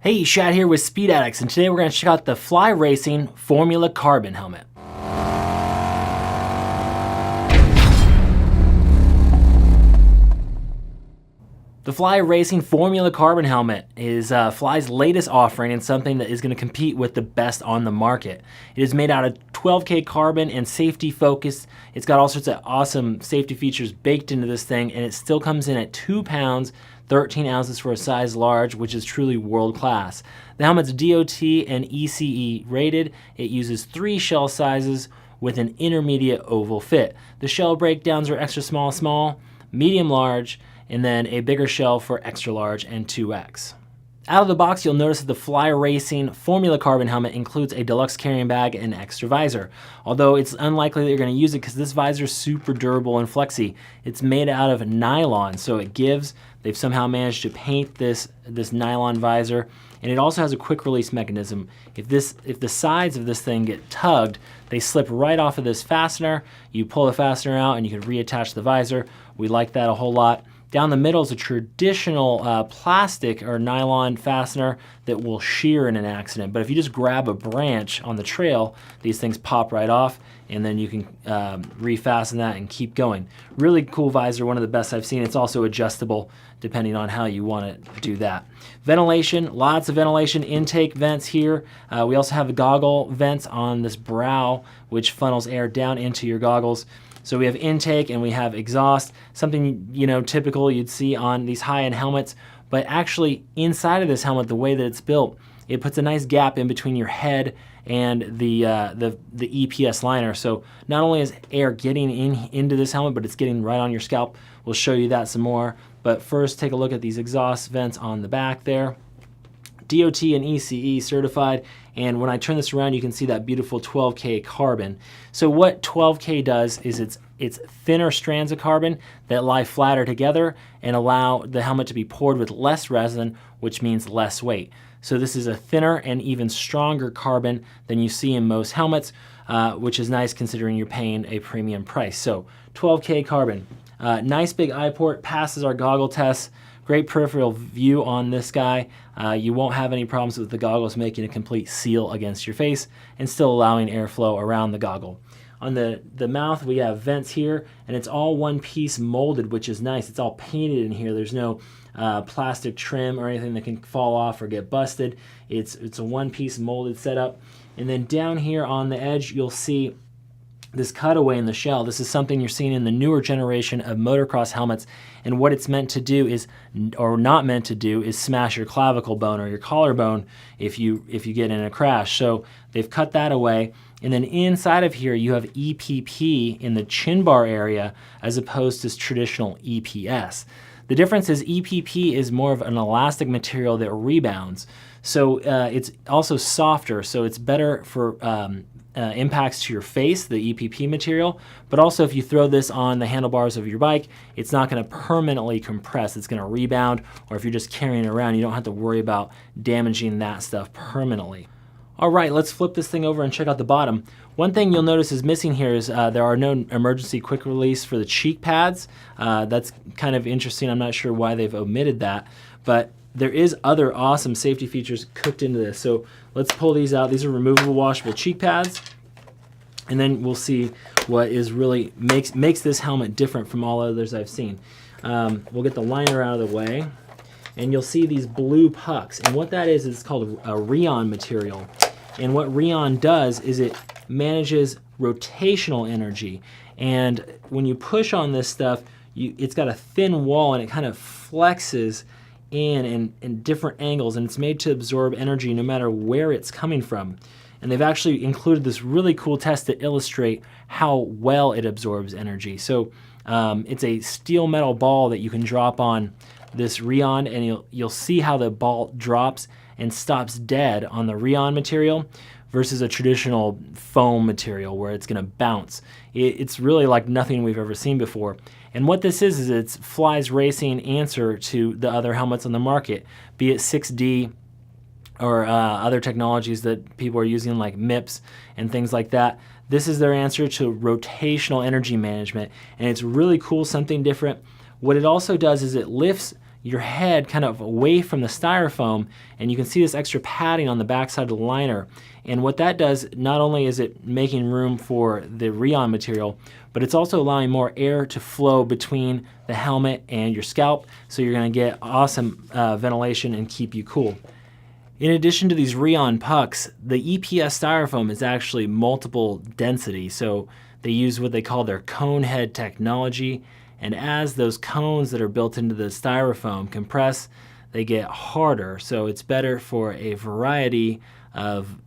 Hey, Shad here with Speed Addicts, and today we're going to check out the Fly Racing Formula Carbon helmet. The Fly Racing Formula Carbon helmet is Fly's latest offering and something that is going to compete with the best on the market. It is made out of 12K carbon and safety focused. It's got all sorts of awesome safety features baked into this thing, and it still comes in at 2 pounds, 13 ounces for a size large, which is truly world class. The helmet's DOT and ECE rated. It uses 3 shell sizes with an intermediate oval fit. The shell breakdowns are extra small, medium large, and then a bigger shell for extra large and 2X. Out of the box, you'll notice that the Fly Racing Formula Carbon helmet includes a deluxe carrying bag and extra visor. Although it's unlikely that you're going to use it because this visor is super durable and flexy. It's made out of nylon, so it gives. They've somehow managed to paint this nylon visor, and it also has a quick release mechanism. If the sides of this thing get tugged, they slip right off of this fastener. You pull the fastener out and you can reattach the visor. We like that a whole lot. Down the middle is a traditional plastic or nylon fastener that will shear in an accident. But if you just grab a branch on the trail, these things pop right off, and then you can refasten that and keep going. Really cool visor, one of the best I've seen. It's also adjustable depending on how you want to do that. Ventilation, lots of ventilation, intake vents here. We also have goggle vents on this brow, which funnels air down into your goggles. So we have intake and we have exhaust, something typical you'd see on these high-end helmets, but actually inside of this helmet, the way that it's built, it puts a nice gap in between your head and the EPS liner. So not only is air getting into this helmet, but it's getting right on your scalp. We'll show you that some more. But first, take a look at these exhaust vents on the back there. DOT and ECE certified, and when I turn this around, you can see that beautiful 12K carbon. So what 12K does is it's thinner strands of carbon that lie flatter together and allow the helmet to be poured with less resin, which means less weight. So this is a thinner and even stronger carbon than you see in most helmets, which is nice considering you're paying a premium price. So 12K carbon. Nice big eye port, passes our goggle tests. Great peripheral view on this guy. You won't have any problems with the goggles making a complete seal against your face and still allowing airflow around the goggle. On the mouth, we have vents here, and it's all one piece molded, which is nice. It's all painted in here. There's no plastic trim or anything that can fall off or get busted. It's a one piece molded setup. And then down here on the edge, you'll see this cutaway in the shell. This is something you're seeing in the newer generation of motocross helmets, and what it's meant to do is, or not meant to do, is smash your clavicle bone or your collarbone if you get in a crash. So they've cut that away, and then inside of here you have EPP in the chin bar area as opposed to traditional EPS. The difference is EPP is more of an elastic material that rebounds, so it's also softer, so it's better for impacts to your face, the EPP material, but also if you throw this on the handlebars of your bike, it's not going to permanently compress. It's going to rebound, or if you're just carrying it around, you don't have to worry about damaging that stuff permanently. All right, let's flip this thing over and check out the bottom. One thing you'll notice is missing here is there are no emergency quick release for the cheek pads. That's kind of interesting. I'm not sure why they've omitted that, but there is other awesome safety features cooked into this. So let's pull these out. These are removable washable cheek pads. And then we'll see what is really makes this helmet different from all others I've seen. We'll get the liner out of the way. And you'll see these blue pucks. And what that is called a RHEON material. And what RHEON does is it manages rotational energy. And when you push on this stuff, it's got a thin wall and it kind of flexes in different angles, and it's made to absorb energy no matter where it's coming from. And they've actually included this really cool test to illustrate how well it absorbs energy. So it's a steel metal ball that you can drop on this RHEON, and you'll see how the ball drops and stops dead on the RHEON material versus a traditional foam material where it's going to bounce. It's really like nothing we've ever seen before. And what this is it's Fly's Racing answer to the other helmets on the market, be it 6D or other technologies that people are using like MIPS and things like that. This is their answer to rotational energy management, and it's really cool, something different. What it also does is it lifts your head kind of away from the styrofoam, and you can see this extra padding on the backside of the liner. And what that does, not only is it making room for the RHEON material, but it's also allowing more air to flow between the helmet and your scalp, so you're going to get awesome ventilation and keep you cool. In addition to these RHEON pucks, the EPS styrofoam is actually multiple density, so they use what they call their Conhead technology, and as those cones that are built into the styrofoam compress, they get harder, so it's better for a variety of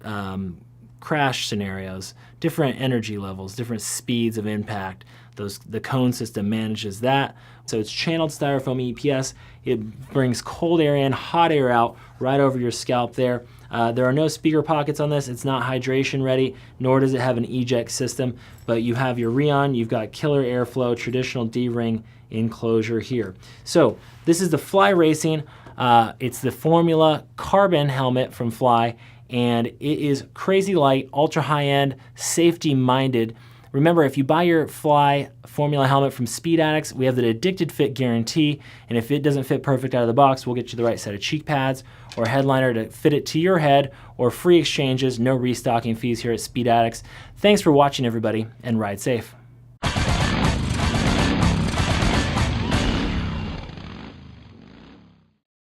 crash scenarios, different energy levels, different speeds of impact. The cone system manages that. So it's channeled styrofoam EPS. It brings cold air in, hot air out, right over your scalp there. There are no speaker pockets on this. It's not hydration ready, nor does it have an eject system, but you have your RHEON, you've got killer airflow, traditional D-ring enclosure here. So this is the Fly Racing. It's the Formula carbon helmet from Fly, and it is crazy light, ultra high-end, safety-minded. Remember, if you buy your Fly Formula helmet from Speed Addicts, we have the Addicted Fit guarantee, and if it doesn't fit perfect out of the box, we'll get you the right set of cheek pads or a headliner to fit it to your head, or free exchanges, no restocking fees here at Speed Addicts. Thanks for watching, everybody, and ride safe.